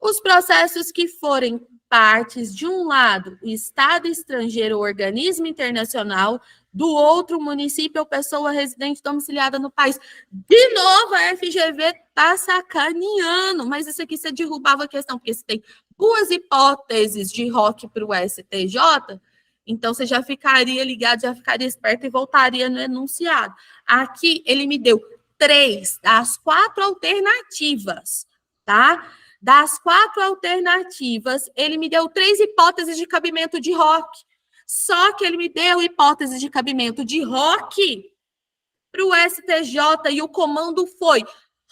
Os processos que forem partes de um lado, o Estado estrangeiro ou organismo internacional, do outro, município ou pessoa residente domiciliada no país. De novo, a FGV tá sacaneando, mas isso aqui você derrubava a questão, porque você tem duas hipóteses de ROC para o STJ, então você já ficaria ligado, já ficaria esperto e voltaria no enunciado. Aqui, ele me deu 3 das 4 alternativas, tá? Das 4 alternativas, ele me deu 3 hipóteses de cabimento de ROC. Só que ele me deu hipótese de cabimento de ROC para o STJ e o comando foi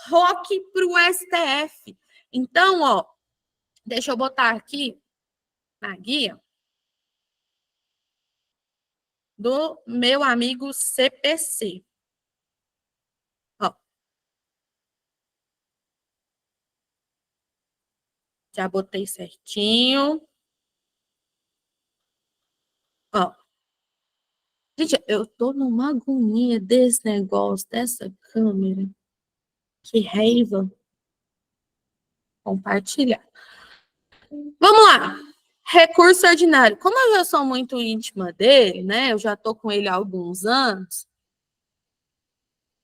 ROC para o STF. Então, ó, deixa eu botar aqui na guia do meu amigo CPC. Ó. Já botei certinho. Ó. Gente, eu tô numa agonia desse negócio, dessa câmera. Que raiva. Compartilhar. Vamos lá. Recurso ordinário. Como eu já sou muito íntima dele, né? Eu já tô com ele há alguns anos.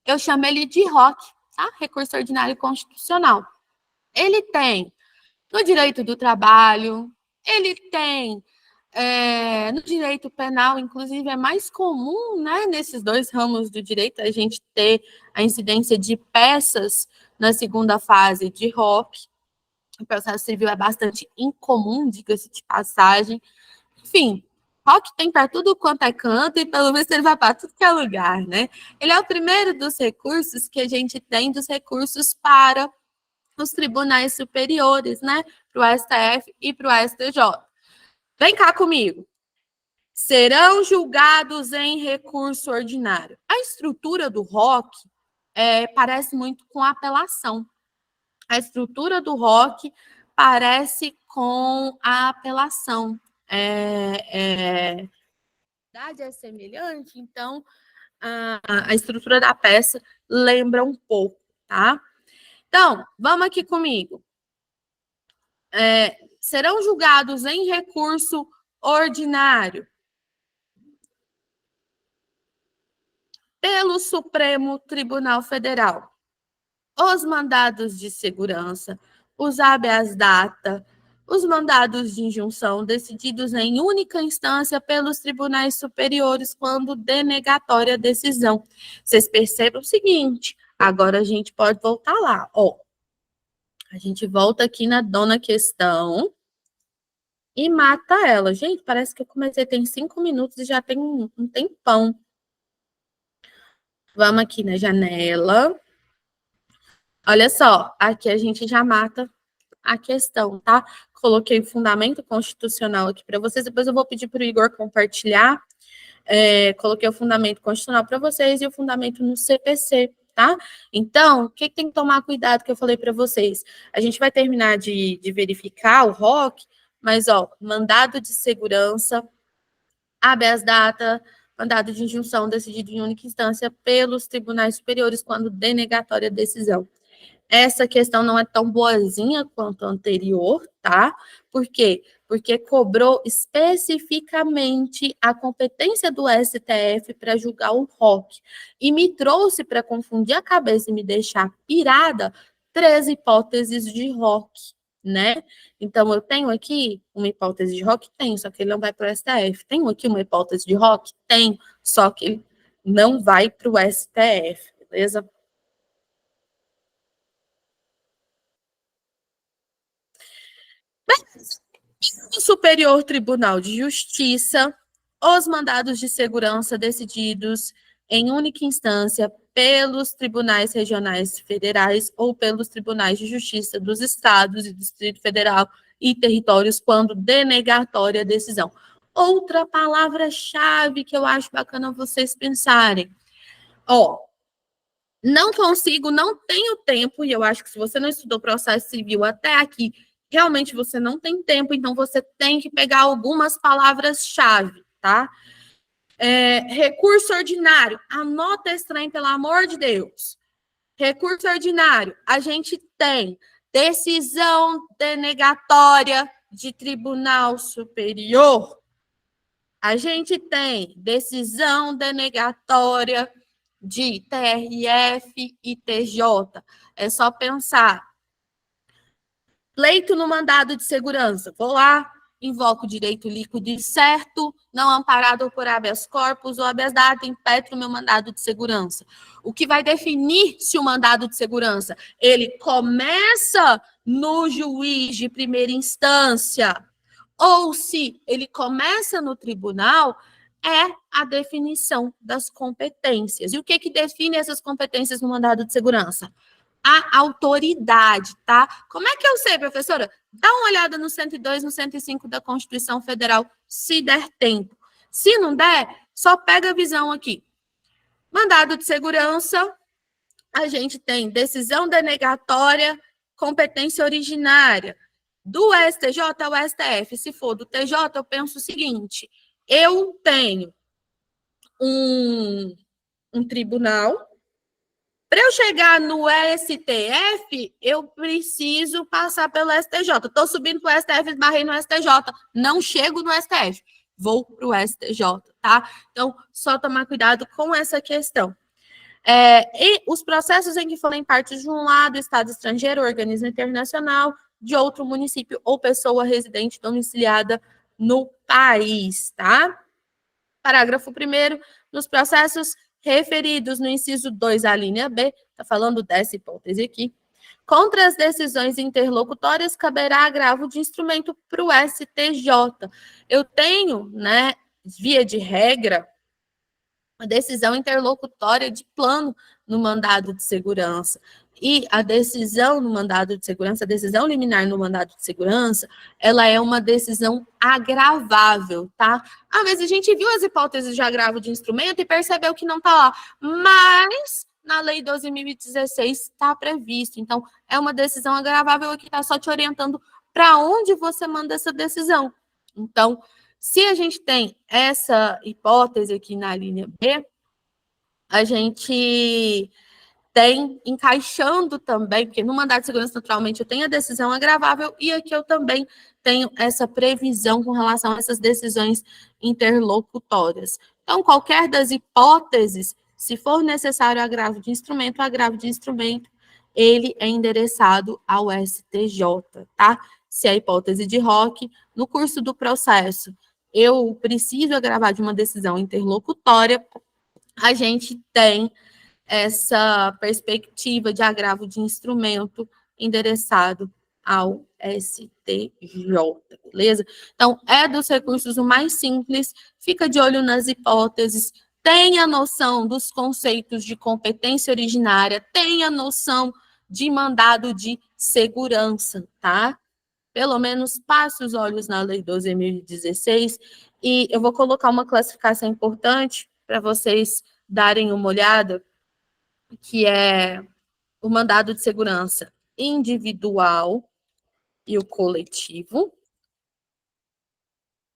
Eu chamo ele de ROC, tá? Recurso ordinário constitucional. Ele tem no direito do trabalho, ele tem no direito penal, inclusive, é mais comum, né, nesses dois ramos do direito, a gente ter a incidência de peças na segunda fase de ROC. O processo civil é bastante incomum, diga-se de passagem. Enfim, ROC tem para tudo quanto é canto e pelo menos ele vai para tudo que é lugar, né? Ele é o primeiro dos recursos que a gente tem, dos recursos para os tribunais superiores, né? para o STF e para o STJ. Vem cá comigo. Serão julgados em recurso ordinário. A estrutura do ROC parece muito com a apelação. A estrutura do ROC parece com a apelação. A verdade é semelhante, então a estrutura da peça lembra um pouco, tá? Então, vamos aqui comigo. Serão julgados em recurso ordinário pelo Supremo Tribunal Federal os mandados de segurança, os habeas data, os mandados de injunção decididos em única instância pelos tribunais superiores quando denegatória a decisão. Vocês percebem o seguinte, agora a gente pode voltar lá, ó. A gente volta aqui na dona questão e mata ela. Gente, parece que eu comecei, tem 5 minutos e já tem um tempão. Vamos aqui na janela. Olha só, aqui a gente já mata a questão, tá? Coloquei o fundamento constitucional aqui para vocês, depois eu vou pedir para o Igor compartilhar. Coloquei o fundamento constitucional para vocês e o fundamento no CPC, tá? Então, o que tem que tomar cuidado que eu falei para vocês? A gente vai terminar de verificar o ROC, mas, ó, mandado de segurança, habeas data, mandado de injunção decidido em única instância pelos tribunais superiores quando denegatória a decisão. Essa questão não é tão boazinha quanto a anterior, tá? Por quê? Porque cobrou especificamente a competência do STF para julgar o ROC. E me trouxe para confundir a cabeça e me deixar pirada 3 hipóteses de ROC, né? Então, eu tenho aqui uma hipótese de ROC? Tenho, só que ele não vai para o STF. Tenho aqui uma hipótese de ROC? Tenho, só que ele não vai para o STF, beleza? O Superior Tribunal de Justiça, os mandados de segurança decididos em única instância pelos tribunais regionais federais ou pelos tribunais de justiça dos estados e do Distrito Federal e territórios quando denegatória a decisão. Outra palavra-chave que eu acho bacana vocês pensarem. Ó, não consigo, não tenho tempo, e eu acho que se você não estudou processo civil até aqui, realmente você não tem tempo, então você tem que pegar algumas palavras-chave, tá? Recurso ordinário, anota esse trem, pelo amor de Deus. Recurso ordinário, a gente tem decisão denegatória de tribunal superior. A gente tem decisão denegatória de TRF e TJ. É só pensar. Pleito no mandado de segurança. Vou lá, invoco o direito líquido e certo, não amparado por habeas corpus ou habeas data, impetro meu mandado de segurança. O que vai definir se o mandado de segurança ele começa no juiz de primeira instância ou se ele começa no tribunal é a definição das competências. E o que define essas competências no mandado de segurança? A autoridade, tá? Como é que eu sei, professora? Dá uma olhada no 102, no 105 da Constituição Federal, se der tempo. Se não der, só pega a visão aqui. Mandado de segurança, a gente tem decisão denegatória, competência originária. Do STJ ao STF, se for do TJ, eu penso o seguinte, eu tenho um tribunal. Para eu chegar no STF, eu preciso passar pelo STJ. Estou subindo para o STF, esbarrei no STJ. Não chego no STF, vou para o STJ, tá? Então, só tomar cuidado com essa questão. E os processos em que forem parte de um lado, Estado estrangeiro, organismo internacional, de outro município ou pessoa residente domiciliada no país, tá? Parágrafo 1º, nos processos referidos no inciso 2, a linha B, está falando dessa hipótese aqui, contra as decisões interlocutórias, caberá agravo de instrumento para o STJ. Eu tenho, né, via de regra, a decisão interlocutória de plano no mandado de segurança. E a decisão no mandado de segurança, a decisão liminar no mandado de segurança, ela é uma decisão agravável, tá? Às vezes a gente viu as hipóteses de agravo de instrumento e percebeu que não está lá, mas na Lei 12.016 está previsto. Então, é uma decisão agravável que está só te orientando para onde você manda essa decisão. Então, se a gente tem essa hipótese aqui na linha B, a gente tem encaixando também, porque no mandado de segurança, naturalmente, eu tenho a decisão agravável e aqui eu também tenho essa previsão com relação a essas decisões interlocutórias. Então, qualquer das hipóteses, se for necessário agravo de instrumento, o agravo de instrumento, ele é endereçado ao STJ, tá? Se é a hipótese de Roque, no curso do processo, eu preciso agravar de uma decisão interlocutória, a gente tem essa perspectiva de agravo de instrumento endereçado ao STJ, beleza? Então, é dos recursos o mais simples, fica de olho nas hipóteses, tenha noção dos conceitos de competência originária, tenha noção de mandado de segurança, tá? Pelo menos passe os olhos na Lei 12.016 e eu vou colocar uma classificação importante para vocês darem uma olhada, que é o mandado de segurança individual e o coletivo.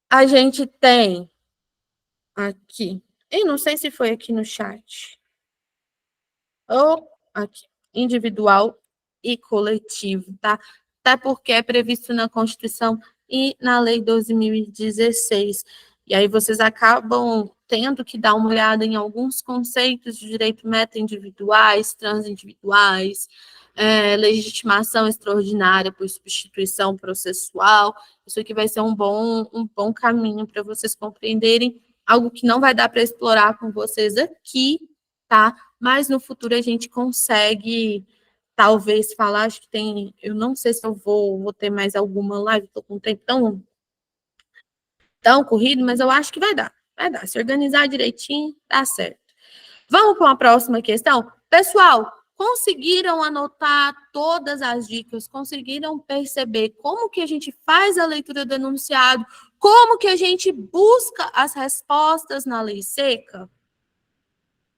A gente tem aqui, eu não sei se foi aqui no chat, ou aqui, individual e coletivo, tá? Até porque é previsto na Constituição e na Lei 12.016. E aí vocês acabam tendo que dar uma olhada em alguns conceitos de direito meta-individuais, transindividuais, legitimação extraordinária por substituição processual. Isso aqui vai ser um bom caminho para vocês compreenderem, algo que não vai dar para explorar com vocês aqui, tá? Mas no futuro a gente consegue, talvez, falar, acho que tem, eu não sei se eu vou ter mais alguma live, estou com um tempo tão corrido, mas eu acho que vai dar, se organizar direitinho, dá certo. Vamos para uma próxima questão? Pessoal, conseguiram anotar todas as dicas? Conseguiram perceber como que a gente faz a leitura do enunciado? Como que a gente busca as respostas na lei seca?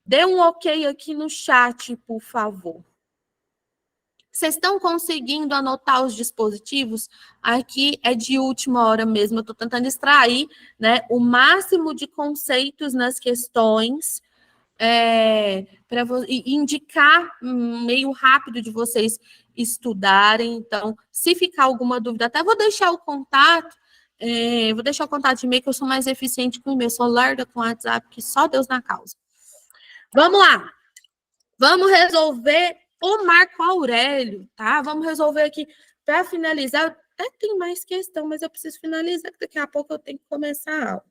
Dê um ok aqui no chat, por favor. Vocês estão conseguindo anotar os dispositivos? Aqui é de última hora mesmo, eu estou tentando extrair, né, o máximo de conceitos nas questões, para indicar meio rápido de vocês estudarem. Então, se ficar alguma dúvida, até vou deixar o contato, de e-mail, que eu sou mais eficiente com o e-mail, sou lerda com o WhatsApp, que só Deus na causa. Vamos lá. Vamos resolver o Marco Aurélio, tá? Vamos resolver aqui para finalizar. Até tem mais questão, mas eu preciso finalizar, porque daqui a pouco eu tenho que começar a aula.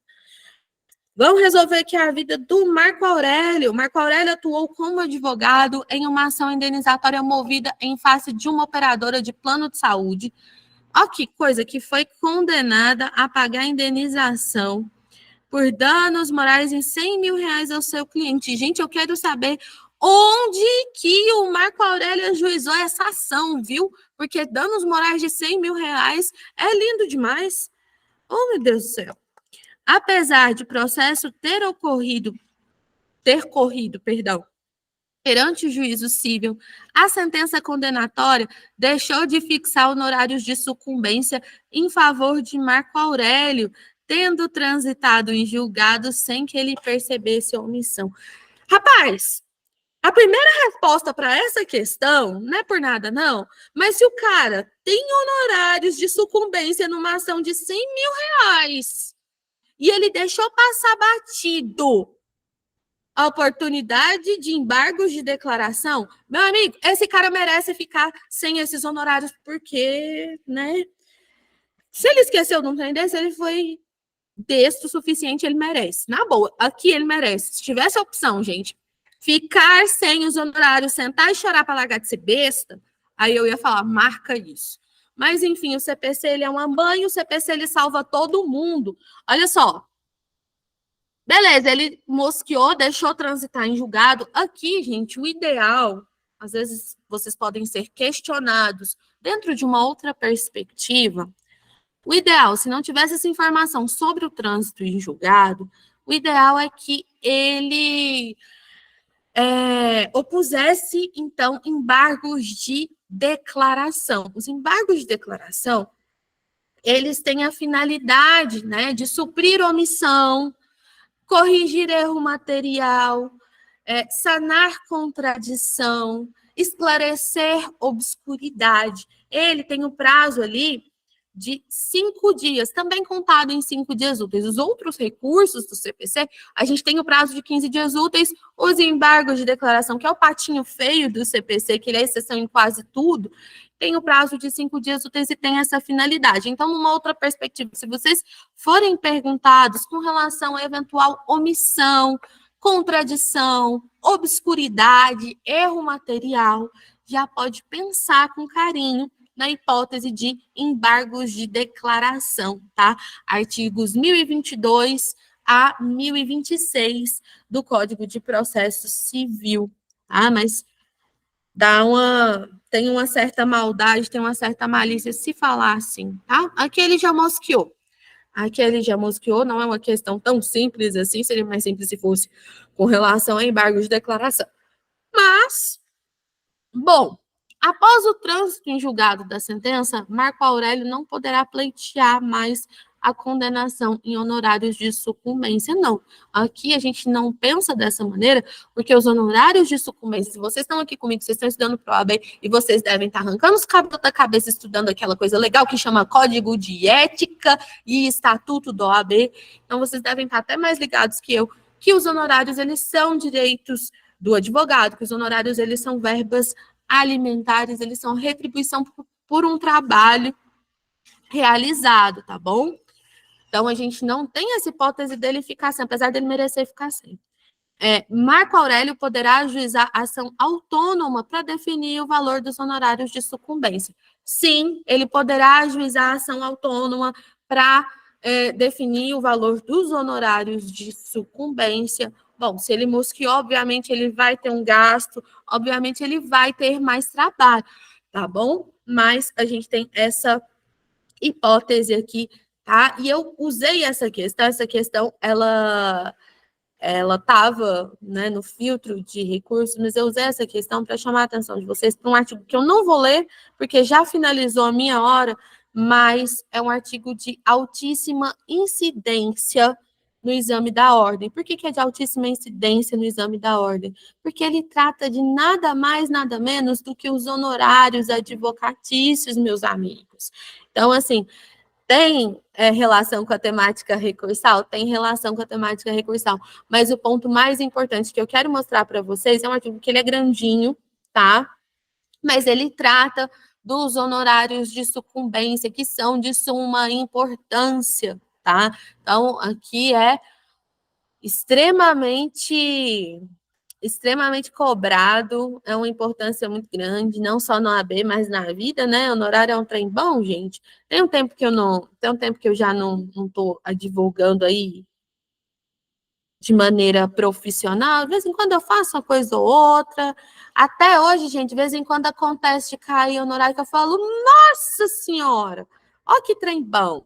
Vamos resolver aqui a vida do Marco Aurélio. Marco Aurélio atuou como advogado em uma ação indenizatória movida em face de uma operadora de plano de saúde. Olha que coisa, que foi condenada a pagar indenização por danos morais em R$100 mil ao seu cliente. Gente, eu quero saber onde que o Marco Aurélio ajuizou essa ação, viu? Porque danos morais de R$100 mil é lindo demais. Oh, meu Deus do céu. Apesar de processo ter corrido, perante o juízo civil, a sentença condenatória deixou de fixar honorários de sucumbência em favor de Marco Aurélio, tendo transitado em julgado sem que ele percebesse a omissão. Rapaz, a primeira resposta para essa questão, não é por nada não, mas se o cara tem honorários de sucumbência numa ação de R$100 mil e ele deixou passar batido a oportunidade de embargos de declaração, meu amigo, esse cara merece ficar sem esses honorários, porque, né? Se ele esqueceu de um trem desse, ele foi texto suficiente, ele merece. Na boa, aqui ele merece. Se tivesse a opção, gente, ficar sem os honorários, sentar e chorar para largar de ser besta, aí eu ia falar, marca isso. Mas, enfim, o CPC, ele é uma mãe, o CPC, ele salva todo mundo. Olha só, Beleza, ele mosqueou, deixou transitar em julgado. Aqui, gente, o ideal, às vezes vocês podem ser questionados dentro de uma outra perspectiva. O ideal, se não tivesse essa informação sobre o trânsito em julgado, o ideal é que ele opusesse, então, embargos de declaração. Os embargos de declaração, eles têm a finalidade, né, de suprir omissão, corrigir erro material, sanar contradição, esclarecer obscuridade. Ele tem o prazo ali de 5 dias, também contado em 5 dias úteis. Os outros recursos do CPC, a gente tem o prazo de 15 dias úteis, os embargos de declaração, que é o patinho feio do CPC, que ele é exceção em quase tudo, tem o prazo de 5 dias úteis e tem essa finalidade. Então, numa outra perspectiva, se vocês forem perguntados com relação a eventual omissão, contradição, obscuridade, erro material, já pode pensar com carinho na hipótese de embargos de declaração, tá? Artigos 1022 a 1026 do Código de Processo Civil, tá? Mas tem uma certa maldade, tem uma certa malícia se falar assim, tá? Aqui ele já mosqueou. Aqui ele já mosqueou, não é uma questão tão simples assim, seria mais simples se fosse com relação a embargos de declaração. Mas, bom, após o trânsito em julgado da sentença, Marco Aurélio não poderá pleitear mais a condenação em honorários de sucumbência, não. Aqui a gente não pensa dessa maneira, porque os honorários de sucumbência, se vocês estão aqui comigo, vocês estão estudando para o OAB, e vocês devem estar arrancando os cabelos da cabeça estudando aquela coisa legal que chama Código de Ética e Estatuto do OAB, então vocês devem estar até mais ligados que eu, que os honorários, eles são direitos do advogado, que os honorários, eles são verbas alimentares, eles são retribuição por um trabalho realizado, tá bom? Então, a gente não tem essa hipótese dele ficar sem, apesar dele merecer ficar sem. Marco Aurélio poderá ajuizar ação autônoma para definir o valor dos honorários de sucumbência. Sim, ele poderá ajuizar ação autônoma para definir o valor dos honorários de sucumbência. Bom, se ele mosqueou, obviamente ele vai ter um gasto, obviamente ele vai ter mais trabalho, tá bom? Mas a gente tem essa hipótese aqui, tá? E eu usei essa questão, ela estava, né, no filtro de recursos, mas eu usei essa questão para chamar a atenção de vocês para um artigo que eu não vou ler, porque já finalizou a minha hora, mas é um artigo de altíssima incidência no exame da ordem. Por que é de altíssima incidência no exame da ordem? Porque ele trata de nada mais, nada menos do que os honorários advocatícios, meus amigos. Então, assim, tem relação com a temática recursal? Tem relação com a temática recursal. Mas o ponto mais importante que eu quero mostrar para vocês é um artigo que ele é grandinho, tá? Mas ele trata dos honorários de sucumbência, que são de suma importância, tá? Então, aqui é extremamente cobrado, é uma importância muito grande, não só no AB, mas na vida, né? Honorário é um trem bom, gente. Tem um tempo que eu já não estou advogando aí de maneira profissional, de vez em quando eu faço uma coisa ou outra. Até hoje, gente, de vez em quando acontece de cair honorário que eu falo, nossa senhora, ó que trem bom.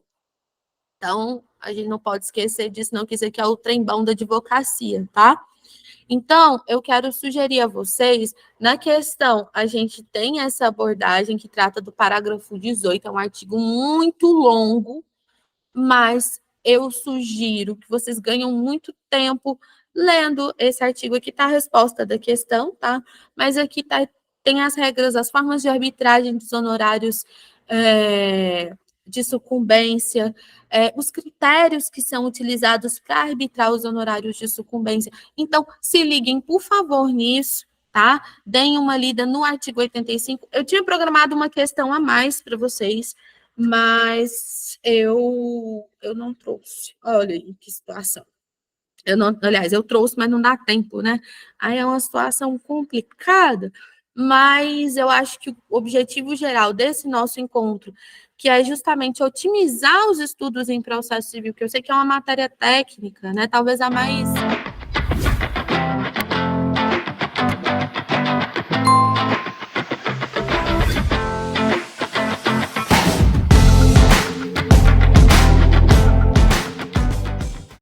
Então, a gente não pode esquecer disso, não, que isso aqui é o trem bom da advocacia, tá? Então, eu quero sugerir a vocês, na questão, a gente tem essa abordagem que trata do parágrafo 18, é um artigo muito longo, mas eu sugiro que vocês ganham muito tempo lendo esse artigo. Aqui está a resposta da questão, tá? Mas aqui tem as regras, as formas de arbitragem dos honorários de sucumbência, os critérios que são utilizados para arbitrar os honorários de sucumbência. Então, se liguem, por favor, nisso, tá? Deem uma lida no artigo 85. Eu tinha programado uma questão a mais para vocês, mas eu não trouxe. Olha aí que situação. Eu trouxe, mas não dá tempo, né? Aí é uma situação complicada, mas eu acho que o objetivo geral desse nosso encontro, que é justamente otimizar os estudos em processo civil, que eu sei que é uma matéria técnica, né, talvez a mais